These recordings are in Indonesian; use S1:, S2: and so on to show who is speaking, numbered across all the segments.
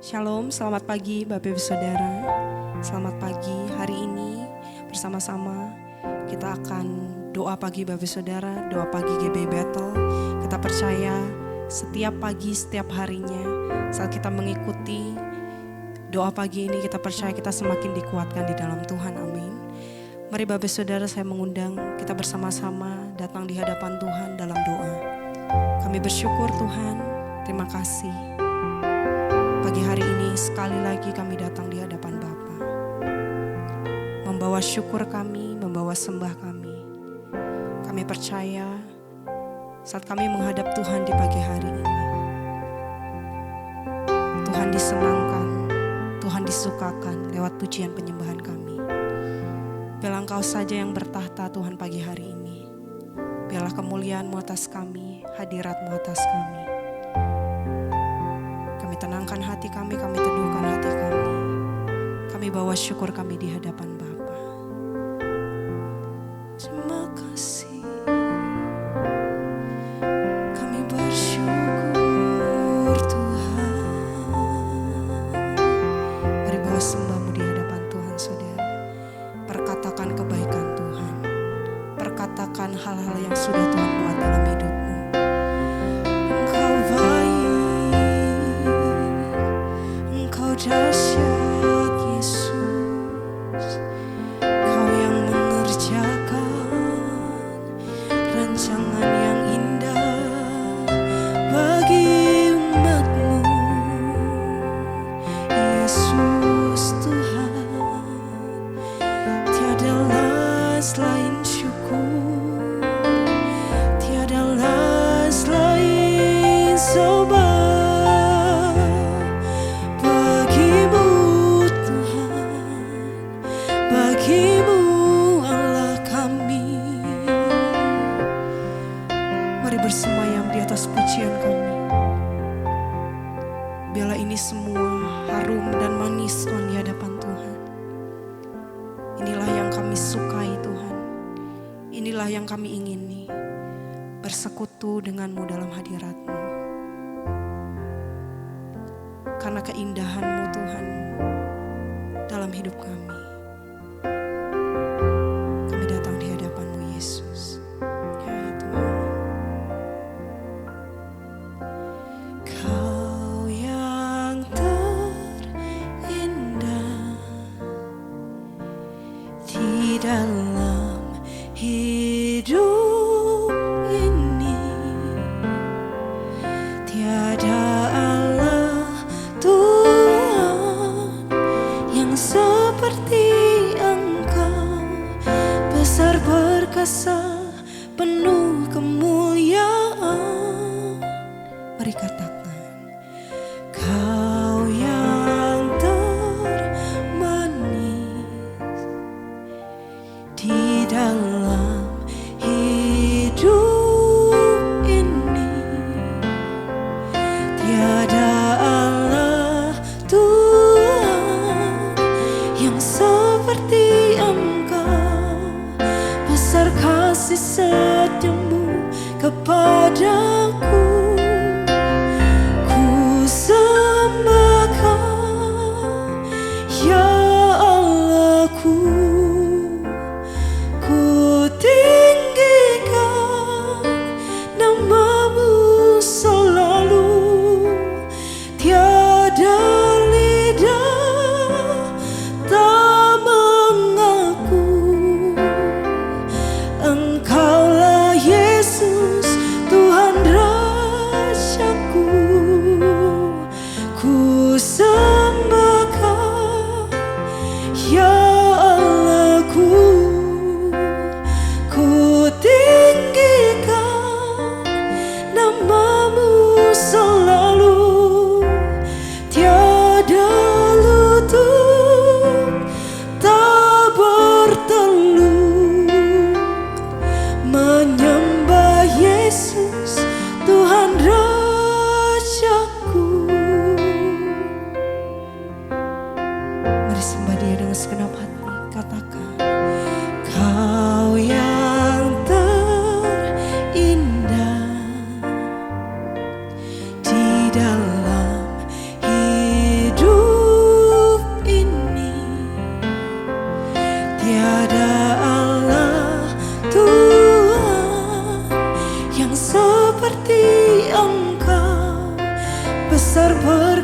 S1: Shalom, selamat pagi Bapak Ibu Saudara. Selamat pagi, hari ini bersama-sama kita akan doa pagi Bapak Ibu Saudara, doa pagi GBI Battle. Kita percaya setiap pagi, setiap harinya saat kita mengikuti doa pagi ini, kita percaya kita semakin dikuatkan di dalam Tuhan, amin. Mari Bapak Ibu Saudara, saya mengundang kita bersama-sama datang di hadapan Tuhan dalam doa. Kami bersyukur Tuhan, terima kasih. Pagi hari ini sekali lagi kami datang di hadapan Bapa, membawa syukur kami, membawa sembah kami. Kami percaya saat kami menghadap Tuhan di pagi hari ini, Tuhan disenangkan, Tuhan disukakan lewat pujian penyembahan kami. Biarlah Engkau saja yang bertahta Tuhan pagi hari ini. Biarlah kemuliaan-Mu atas kami, hadirat-Mu atas kami. Tenangkan hati kami teduhkan hati kami. Kami bawa syukur kami di hadapan Bapa. Terima kasih. Kami bersyukur Tuhan. Mari bawa sembah-Mu di hadapan Tuhan saudara. Perkatakan kebaikan Tuhan. Perkatakan hal-hal yang sudah Tuhan buat dalam hidupmu. Engkau baik. Dahsyat Yesus, Kau yang mengerjakan rancangan yang indah bagi umat-Mu. Yesus Tuhan, tiadalah selain syukur, tiadalah selain sobat. Bagimu Allah kami. Mari bersemayam di atas pujian kami. Biarlah ini semua harum dan manis Tuhan di hadapan Tuhan. Inilah yang kami sukai Tuhan. Inilah yang kami ingini. Bersekutu dengan-Mu dalam hadirat-Mu. Karena keindahan-Mu Tuhan dalam hidup kami. Dalam hidup ini tiada Allah Tuhan yang seperti Engkau, besar perkasa penuh kemuliaan. Mari katakan, Kau yang termanis di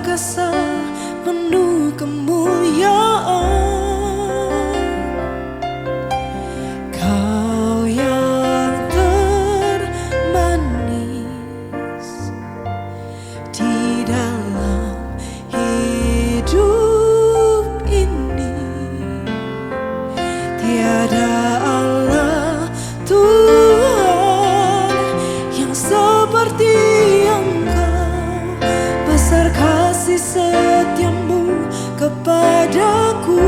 S1: perkasa penuh kemuliaan. Kau yang termanis di dalam hidup ini, tiada Allah Tuhan yang seperti Engkau. Besar kasih setiamu kepadaku,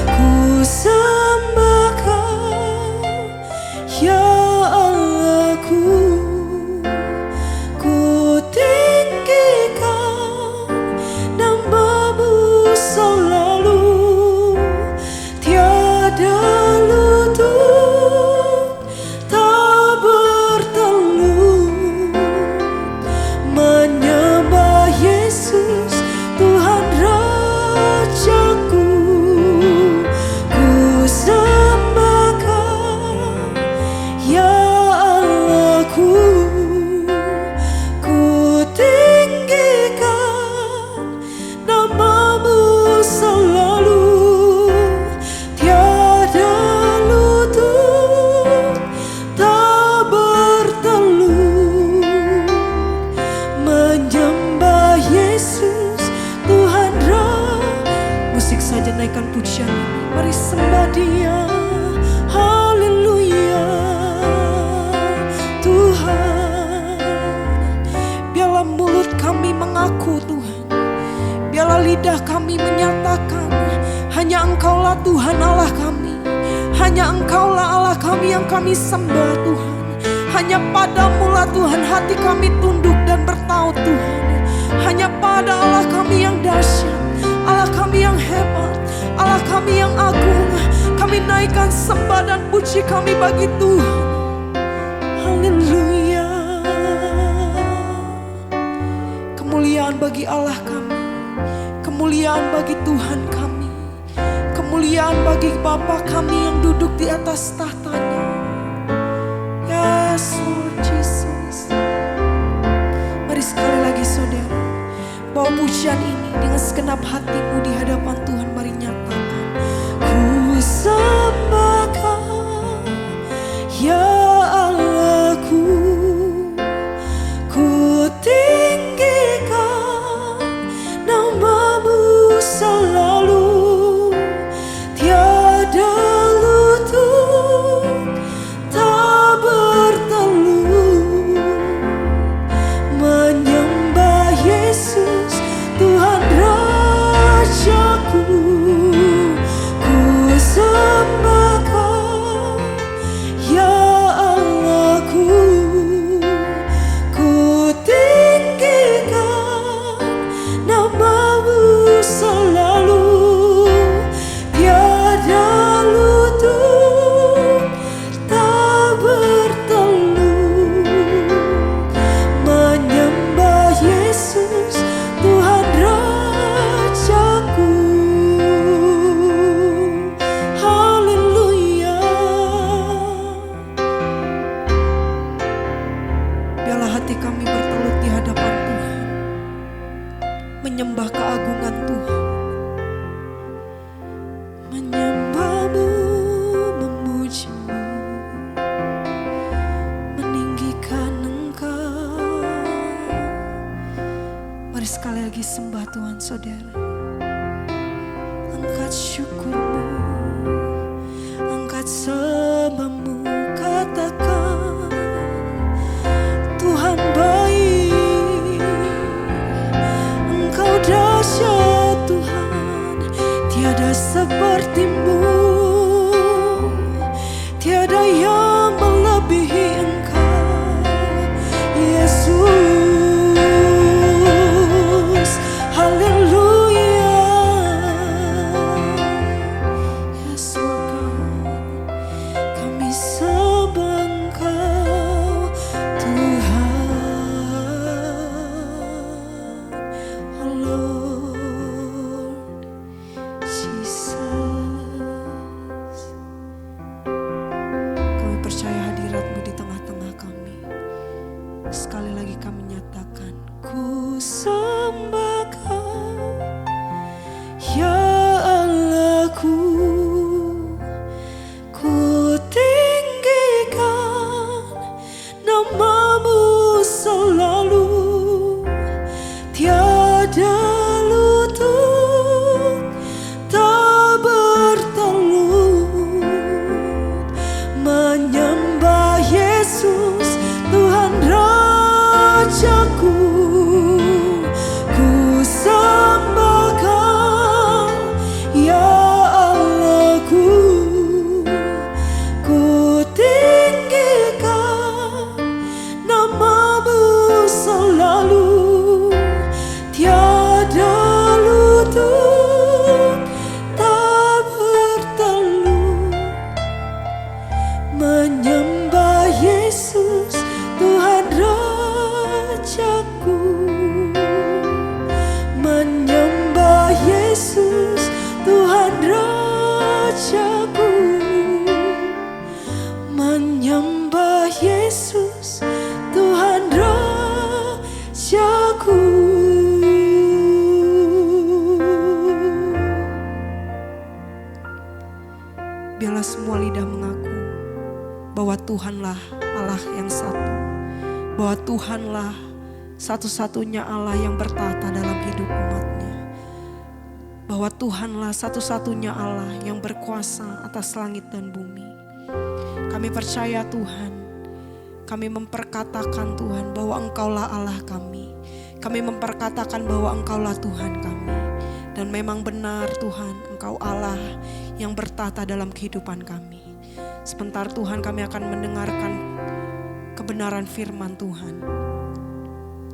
S1: ku sembah Kau ya Allahku. Ku tinggikan namamu selalu, tiada lutut tak bertelut menyembah Yesus Tuhan Rajaku. Ku sembah Kau ya Allahku. Ku tinggikan namamu selalu, tiada lutut tak bertelut menyembah Yesus Tuhan Musik saja naikkan pujian ini, mari sembah Dia. Haleluya Tuhan. Biarlah mulut kami mengaku Tuhan, biarlah lidah kami menyatakan hanya Engkaulah Tuhan Allah kami. Hanya Engkaulah Allah kami yang kami sembah Tuhan. Hanya padamu-Lah Tuhan hati kami tunduk dan bertaut Tuhan. Hanya pada Allah kami yang dahsyat, Allah kami yang hebat, Allah kami yang agung, kami naikkan sembah dan puji kami bagi Tuhan. Haleluya. Kemuliaan bagi Allah kami, kemuliaan bagi Tuhan kami, kemuliaan bagi Bapa kami yang duduk di atas tahtanya. Yes Lord Jesus. Mari sekali lagi saudara, bawa pujian ini dengan segenap hatimu di hadapan Tuhan. Mari nyatakan, ku sembah Kau ya Allahku. Ku tinggikan namamu selalu, tiada lutut tak bertelut menyembah Yesus Tuhan Rajaku. Ku sembah Kau ya Allahku. Ku tinggikan namamu selalu, tiada lutut tak bertelut menyembah Yesus Tuhan Rajaku. Haleluya. Biarlah hati kami bertelut di hadapan Tuhan, menyembah keagungan Tuhan, menyembah-Mu, memuji-Mu, meninggikan Engkau. Mari sekali lagi sembah Tuhan saudara. Angkat syukur-Mu, angkat sembah-Mu, katakan Tuhan baik, Engkau dahsyat Tuhan, tiada seperti-Mu, tiada yang melebihi Engkau Yesus. Haleluya. lutut tak bertelut, menyembah Yesus Tuhan Rajaku. Ku sembah Kau ya Allahku, ku tinggikan nama-Mu selalu. Tiada lutut tak bertelut, menyembah Yesus Tuhan Rajaku, menyembah Yesus Tuhan Rajaku, menyembah Yesus Tuhan Rajaku. Biarlah semua lidah mengaku bahwa Tuhanlah Allah yang satu, bahwa Tuhanlah satu-satunya Allah yang bertata dalam hidup umat-Nya, bahwa Tuhanlah satu-satunya Allah yang berkuasa atas langit dan bumi. Kami percaya Tuhan, kami memperkatakan Tuhan bahwa Engkaulah Allah kami. Kami memperkatakan bahwa Engkaulah Tuhan kami. Dan memang benar Tuhan, Engkau Allah yang bertata dalam kehidupan kami. Sebentar Tuhan, kami akan mendengarkan kebenaran firman Tuhan.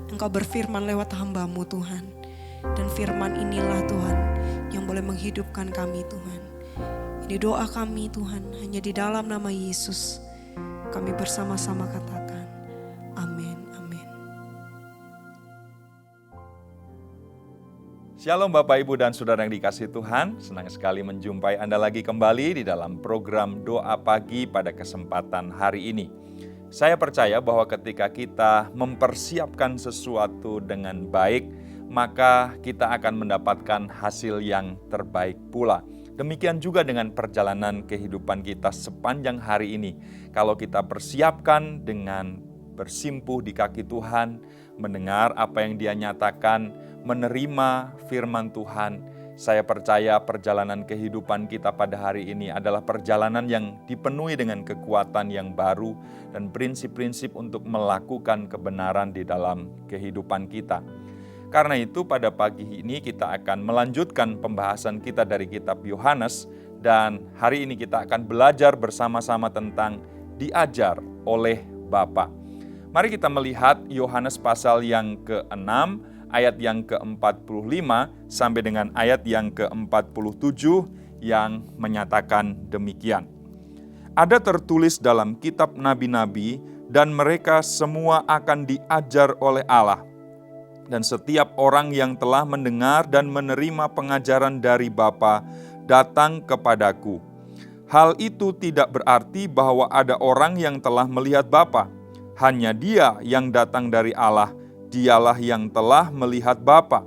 S1: Engkau berfirman lewat hamba-Mu Tuhan. Dan firman inilah Tuhan yang boleh menghidupkan kami Tuhan. Ini doa kami Tuhan, hanya di dalam nama Yesus kami bersama-sama katakan amin.
S2: Shalom Bapak, Ibu, dan Saudara yang dikasihi Tuhan. Senang sekali menjumpai Anda lagi kembali di dalam program Doa Pagi pada kesempatan hari ini. Saya percaya bahwa ketika kita mempersiapkan sesuatu dengan baik, maka kita akan mendapatkan hasil yang terbaik pula. Demikian juga dengan perjalanan kehidupan kita sepanjang hari ini. Kalau kita persiapkan dengan bersimpuh di kaki Tuhan, mendengar apa yang Dia nyatakan, menerima firman Tuhan, saya percaya perjalanan kehidupan kita pada hari ini adalah perjalanan yang dipenuhi dengan kekuatan yang baru dan prinsip-prinsip untuk melakukan kebenaran di dalam kehidupan kita. Karena itu pada pagi ini kita akan melanjutkan pembahasan kita dari kitab Yohanes, dan hari ini kita akan belajar bersama-sama tentang diajar oleh Bapa. Mari kita melihat Yohanes pasal yang ke-6, ayat yang ke-45 sampai dengan ayat yang ke-47 yang menyatakan demikian. Ada tertulis dalam kitab nabi-nabi, dan mereka semua akan diajar oleh Allah. Dan setiap orang yang telah mendengar dan menerima pengajaran dari Bapa datang kepadaku. Hal itu tidak berarti bahwa ada orang yang telah melihat Bapa. Hanya Dia yang datang dari Allah, Dialah yang telah melihat Bapa.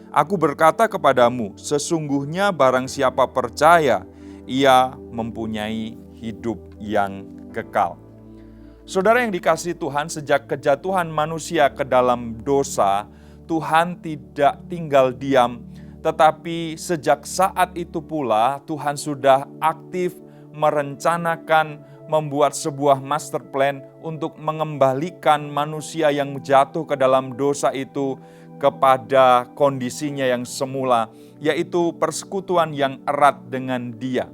S2: Aku berkata kepadamu, sesungguhnya barang siapa percaya, ia mempunyai hidup yang kekal. Saudara yang dikasihi Tuhan, sejak kejatuhan manusia ke dalam dosa, Tuhan tidak tinggal diam, tetapi sejak saat itu pula Tuhan sudah aktif merencanakan, membuat sebuah master plan untuk mengembalikan manusia yang jatuh ke dalam dosa itu kepada kondisinya yang semula, yaitu persekutuan yang erat dengan Dia.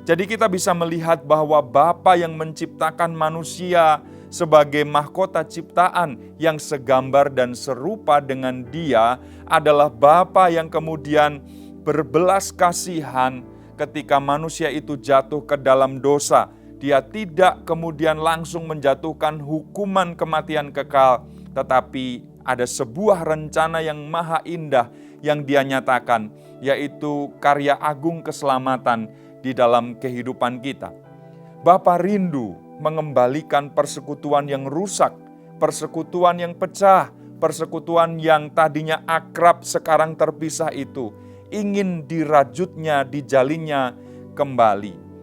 S2: Jadi kita bisa melihat bahwa Bapa yang menciptakan manusia sebagai mahkota ciptaan yang segambar dan serupa dengan Dia adalah Bapa yang kemudian berbelas kasihan ketika manusia itu jatuh ke dalam dosa. Dia tidak kemudian langsung menjatuhkan hukuman kematian kekal, tetapi ada sebuah rencana yang maha indah yang Dia nyatakan, yaitu karya agung keselamatan di dalam kehidupan kita. Bapa rindu mengembalikan persekutuan yang rusak, persekutuan yang pecah, persekutuan yang tadinya akrab sekarang terpisah itu, ingin dirajutnya, dijalinnya kembali.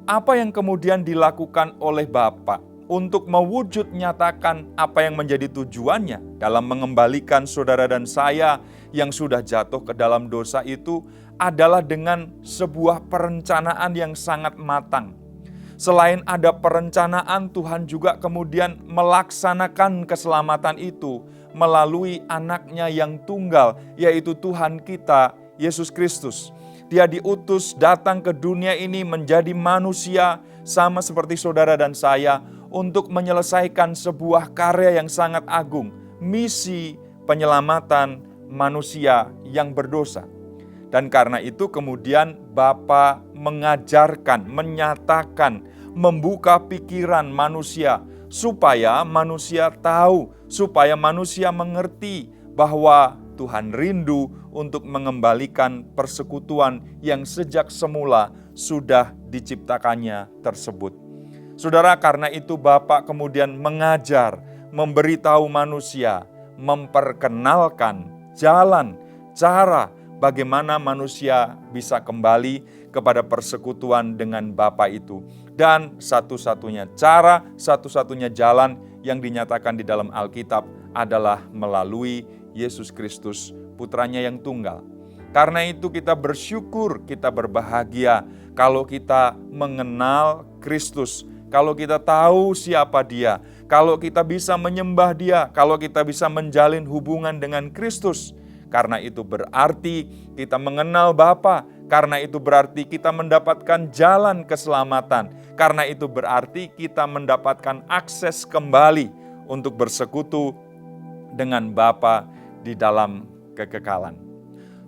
S2: Apa yang kemudian dilakukan oleh Bapa? untuk mewujud nyatakan apa yang menjadi tujuannya dalam mengembalikan saudara dan saya yang sudah jatuh ke dalam dosa itu adalah dengan sebuah perencanaan yang sangat matang. Selain ada perencanaan, Tuhan juga kemudian melaksanakan keselamatan itu melalui anaknya yang tunggal, yaitu Tuhan kita, Yesus Kristus. Dia diutus datang ke dunia ini menjadi manusia sama seperti saudara dan saya untuk menyelesaikan sebuah karya yang sangat agung, misi penyelamatan manusia yang berdosa. Dan karena itu kemudian Bapa mengajarkan, menyatakan, membuka pikiran manusia supaya manusia tahu, supaya manusia mengerti bahwa Tuhan rindu untuk mengembalikan persekutuan yang sejak semula sudah diciptakannya tersebut. Saudara, karena itu Bapa kemudian mengajar, memberitahu manusia, memperkenalkan jalan, cara bagaimana manusia bisa kembali kepada persekutuan dengan Bapa itu. Dan satu-satunya cara, satu-satunya jalan yang dinyatakan di dalam Alkitab adalah melalui Yesus Kristus, putranya yang tunggal. Karena itu kita bersyukur, kita berbahagia kalau kita mengenal Kristus, kalau kita tahu siapa Dia, kalau kita bisa menyembah Dia, kalau kita bisa menjalin hubungan dengan Kristus. Karena itu berarti kita mengenal Bapa, karena itu berarti kita mendapatkan jalan keselamatan, karena itu berarti kita mendapatkan akses kembali untuk bersekutu dengan Bapa di dalam kekekalan.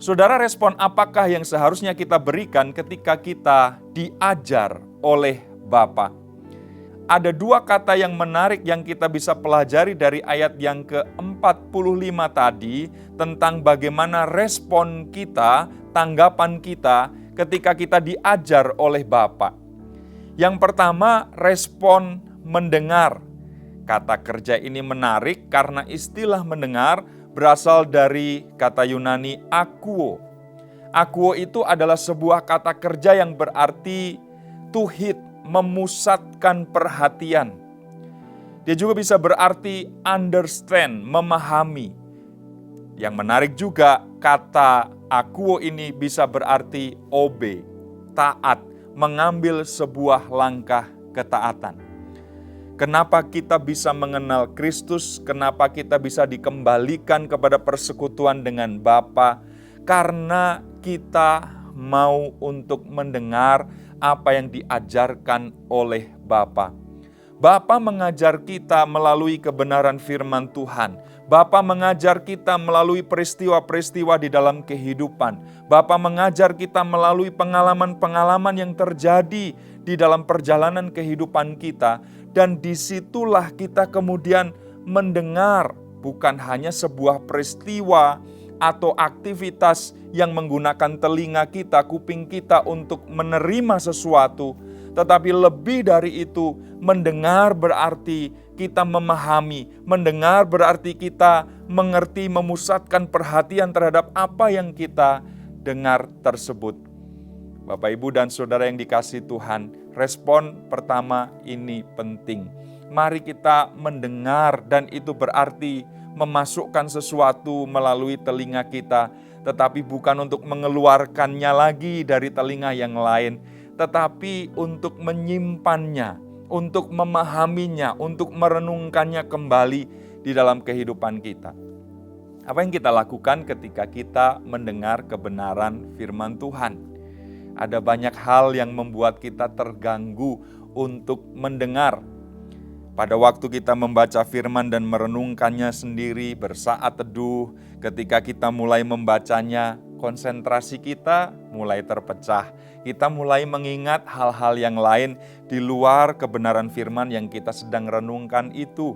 S2: Saudara, respon apakah yang seharusnya kita berikan ketika kita diajar oleh Bapa? Ada dua kata yang menarik yang kita bisa pelajari dari ayat yang ke-45 tadi tentang bagaimana respon kita, tanggapan kita ketika kita diajar oleh Bapa. Yang pertama, respon mendengar. Kata kerja ini menarik karena istilah mendengar berasal dari kata Yunani akuo. Akuo itu adalah sebuah kata kerja yang berarti to hit, memusatkan perhatian. Dia juga bisa berarti understand, memahami. Yang menarik juga kata akuo ini bisa berarti obey, taat, mengambil sebuah langkah ketaatan. Kenapa kita bisa mengenal Kristus? Kenapa kita bisa dikembalikan kepada persekutuan dengan Bapa? Karena kita mau untuk mendengar apa yang diajarkan oleh Bapa. Bapa mengajar kita melalui kebenaran firman Tuhan. Bapa mengajar kita melalui peristiwa-peristiwa di dalam kehidupan. Bapa mengajar kita melalui pengalaman-pengalaman yang terjadi di dalam perjalanan kehidupan kita. Dan disitulah kita kemudian mendengar bukan hanya sebuah peristiwa atau aktivitas yang menggunakan telinga kita, kuping kita untuk menerima sesuatu. Tetapi lebih dari itu, mendengar berarti kita memahami, mendengar berarti kita mengerti, memusatkan perhatian terhadap apa yang kita dengar tersebut. Bapak, Ibu, dan Saudara yang dikasihi Tuhan, respon pertama ini penting. Mari kita mendengar, dan itu berarti memasukkan sesuatu melalui telinga kita, tetapi bukan untuk mengeluarkannya lagi dari telinga yang lain, tetapi untuk menyimpannya, untuk memahaminya, untuk merenungkannya kembali di dalam kehidupan kita. Apa yang kita lakukan ketika kita mendengar kebenaran firman Tuhan? Ada banyak hal yang membuat kita terganggu untuk mendengar. Pada waktu kita membaca firman dan merenungkannya sendiri, bersaat teduh, ketika kita mulai membacanya, konsentrasi kita mulai terpecah. Kita mulai mengingat hal-hal yang lain di luar kebenaran firman yang kita sedang renungkan itu.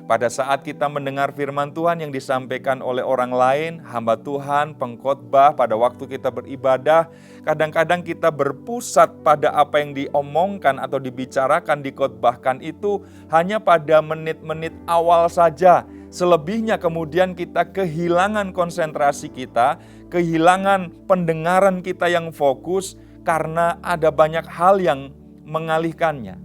S2: Pada saat kita mendengar firman Tuhan yang disampaikan oleh orang lain, hamba Tuhan, pengkhotbah, pada waktu kita beribadah, kadang-kadang kita berpusat pada apa yang diomongkan atau dibicarakan, dikhotbahkan itu hanya pada menit-menit awal saja. Selebihnya kemudian kita kehilangan konsentrasi kita, kehilangan pendengaran kita yang fokus karena ada banyak hal yang mengalihkannya.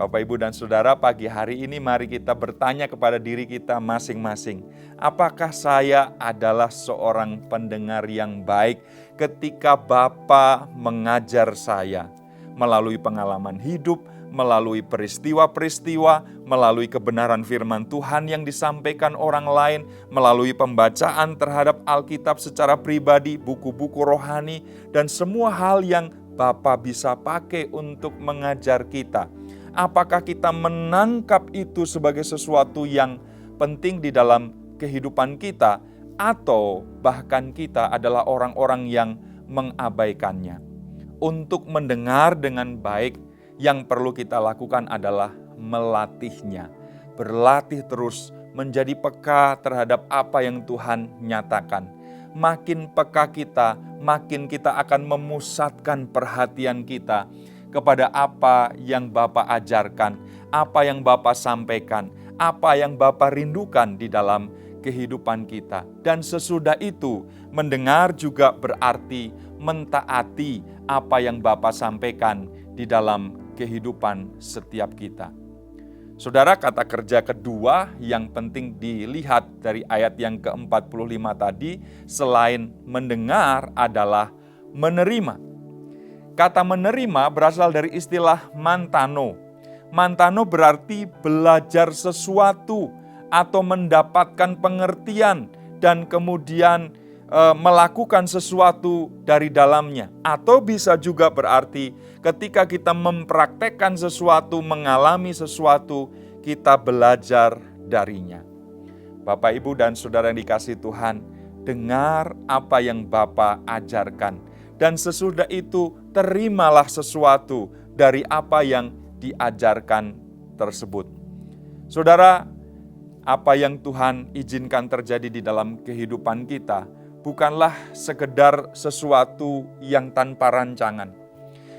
S2: Bapak, Ibu, dan Saudara, pagi hari ini mari kita bertanya kepada diri kita masing-masing. Apakah saya adalah seorang pendengar yang baik ketika Bapa mengajar saya melalui pengalaman hidup, melalui peristiwa-peristiwa, melalui kebenaran firman Tuhan yang disampaikan orang lain, melalui pembacaan terhadap Alkitab secara pribadi, buku-buku rohani, dan semua hal yang Bapa bisa pakai untuk mengajar kita. Apakah kita menangkap itu sebagai sesuatu yang penting di dalam kehidupan kita, atau bahkan kita adalah orang-orang yang mengabaikannya? Untuk mendengar dengan baik, yang perlu kita lakukan adalah melatihnya. Berlatih terus menjadi peka terhadap apa yang Tuhan nyatakan. Makin peka kita, makin kita akan memusatkan perhatian kita kepada apa yang Bapa ajarkan, apa yang Bapa sampaikan, apa yang Bapa rindukan di dalam kehidupan kita. Dan sesudah itu, mendengar juga berarti mentaati apa yang Bapa sampaikan di dalam kehidupan setiap kita. Saudara, kata kerja kedua yang penting dilihat dari ayat yang ke-45 tadi, selain mendengar adalah menerima. Kata menerima berasal dari istilah mantano. Mantano berarti belajar sesuatu atau mendapatkan pengertian dan kemudian melakukan sesuatu dari dalamnya. Atau bisa juga berarti ketika kita mempraktekkan sesuatu, mengalami sesuatu, kita belajar darinya. Bapak, Ibu, dan Saudara yang dikasihi Tuhan, dengar apa yang Bapa ajarkan. Dan sesudah itu terimalah sesuatu dari apa yang diajarkan tersebut. Saudara, apa yang Tuhan izinkan terjadi di dalam kehidupan kita bukanlah sekedar sesuatu yang tanpa rancangan.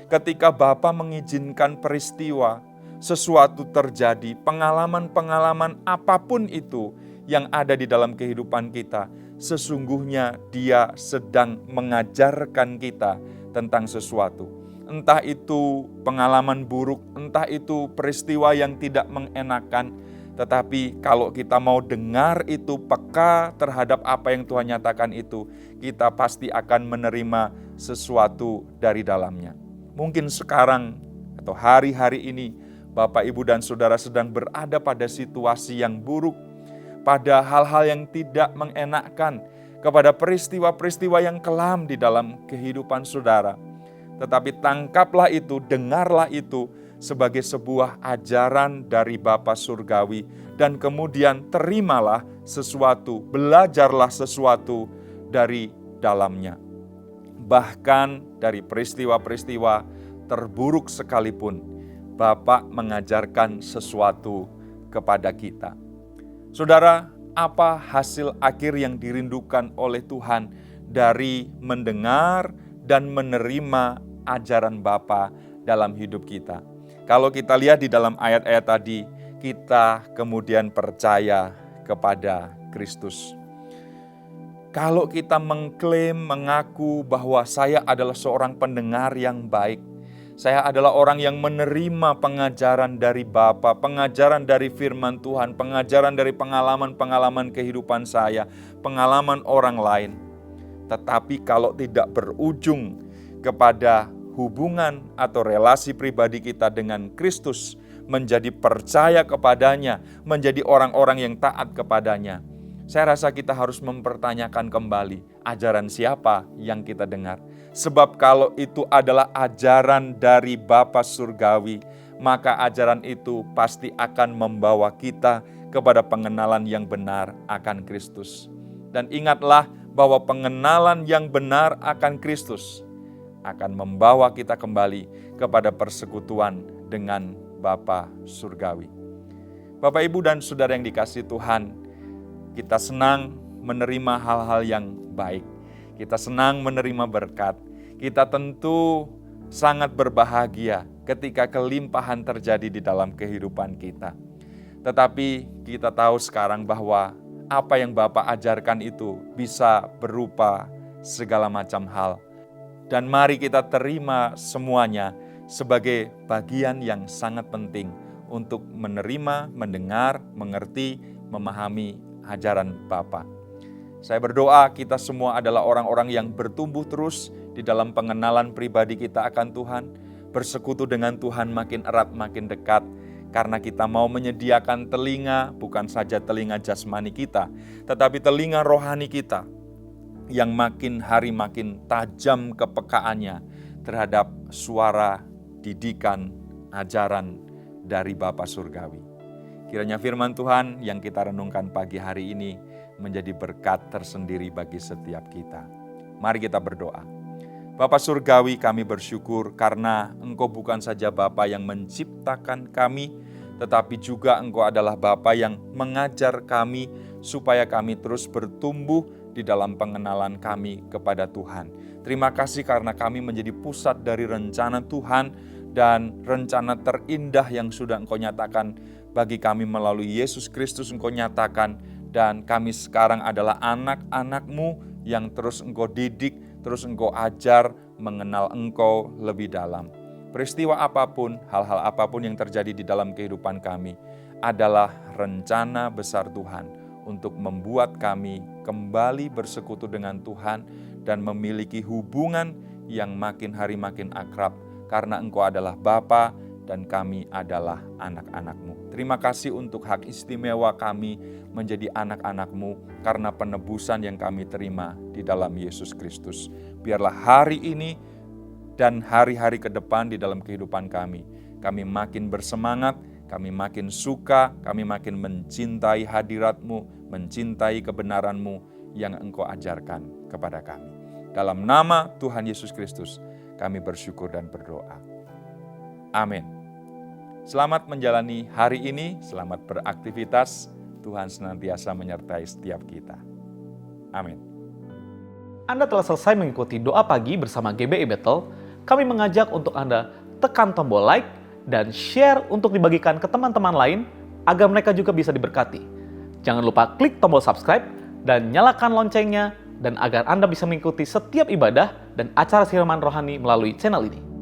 S2: Ketika Bapa mengizinkan peristiwa, sesuatu terjadi, pengalaman-pengalaman apapun itu yang ada di dalam kehidupan kita, sesungguhnya Dia sedang mengajarkan kita tentang sesuatu. Entah itu pengalaman buruk, entah itu peristiwa yang tidak mengenakan, tetapi kalau kita mau dengar itu, peka terhadap apa yang Tuhan nyatakan itu, kita pasti akan menerima sesuatu dari dalamnya. Mungkin sekarang atau hari-hari ini, Bapak, Ibu, dan Saudara sedang berada pada situasi yang buruk, pada hal-hal yang tidak mengenakkan, kepada peristiwa-peristiwa yang kelam di dalam kehidupan saudara. Tetapi tangkaplah itu, dengarlah itu sebagai sebuah ajaran dari Bapa Surgawi, dan kemudian terimalah sesuatu, belajarlah sesuatu dari dalamnya. Bahkan dari peristiwa-peristiwa terburuk sekalipun, Bapa mengajarkan sesuatu kepada kita. Saudara, apa hasil akhir yang dirindukan oleh Tuhan dari mendengar dan menerima ajaran Bapa dalam hidup kita? Kalau kita lihat di dalam ayat-ayat tadi, kita kemudian percaya kepada Kristus. Kalau kita mengklaim, mengaku bahwa saya adalah seorang pendengar yang baik, saya adalah orang yang menerima pengajaran dari Bapa, pengajaran dari firman Tuhan, pengajaran dari pengalaman-pengalaman kehidupan saya, pengalaman orang lain. Tetapi kalau tidak berujung kepada hubungan atau relasi pribadi kita dengan Kristus, menjadi percaya kepadanya, menjadi orang-orang yang taat kepadanya, saya rasa kita harus mempertanyakan kembali ajaran siapa yang kita dengar. Sebab kalau itu adalah ajaran dari Bapa Surgawi, maka ajaran itu pasti akan membawa kita kepada pengenalan yang benar akan Kristus. Dan ingatlah bahwa pengenalan yang benar akan Kristus akan membawa kita kembali kepada persekutuan dengan Bapa Surgawi. Bapak, Ibu, dan Saudara yang dikasihi Tuhan, kita senang menerima hal-hal yang baik. Kita senang menerima berkat. Kita tentu sangat berbahagia ketika kelimpahan terjadi di dalam kehidupan kita. Tetapi kita tahu sekarang bahwa apa yang Bapa ajarkan itu bisa berupa segala macam hal. Dan mari kita terima semuanya sebagai bagian yang sangat penting untuk menerima, mendengar, mengerti, memahami ajaran Bapa. Saya berdoa kita semua adalah orang-orang yang bertumbuh terus di dalam pengenalan pribadi kita akan Tuhan, bersekutu dengan Tuhan makin erat, makin dekat, karena kita mau menyediakan telinga, bukan saja telinga jasmani kita, tetapi telinga rohani kita, yang makin hari makin tajam kepekaannya terhadap suara, didikan, ajaran dari Bapa Surgawi. Kiranya firman Tuhan yang kita renungkan pagi hari ini menjadi berkat tersendiri bagi setiap kita. Mari kita berdoa. Bapa Surgawi, kami bersyukur karena Engkau bukan saja Bapa yang menciptakan kami, tetapi juga Engkau adalah Bapa yang mengajar kami supaya kami terus bertumbuh di dalam pengenalan kami kepada Tuhan. Terima kasih karena kami menjadi pusat dari rencana Tuhan dan rencana terindah yang sudah Engkau nyatakan bagi kami melalui Yesus Kristus Engkau nyatakan, dan kami sekarang adalah anak-anak-Mu yang terus Engkau didik, terus Engkau ajar mengenal Engkau lebih dalam. Peristiwa apapun, hal-hal apapun yang terjadi di dalam kehidupan kami adalah rencana besar Tuhan untuk membuat kami kembali bersekutu dengan Tuhan dan memiliki hubungan yang makin hari makin akrab karena Engkau adalah Bapa dan kami adalah anak-anak-Mu. Terima kasih untuk hak istimewa kami menjadi anak-anak-Mu karena penebusan yang kami terima di dalam Yesus Kristus. Biarlah hari ini dan hari-hari ke depan di dalam kehidupan kami makin bersemangat, kami makin suka, kami makin mencintai hadirat-Mu, mencintai kebenaran-Mu yang Engkau ajarkan kepada kami. Dalam nama Tuhan Yesus Kristus, kami bersyukur dan berdoa. Amin. Selamat menjalani hari ini, selamat beraktivitas. Tuhan senantiasa menyertai setiap kita. Amin.
S3: Anda telah selesai mengikuti doa pagi bersama GBI Bethel. Kami mengajak untuk Anda tekan tombol like dan share untuk dibagikan ke teman-teman lain agar mereka juga bisa diberkati. Jangan lupa klik tombol subscribe dan nyalakan loncengnya dan agar Anda bisa mengikuti setiap ibadah dan acara siraman rohani melalui channel ini.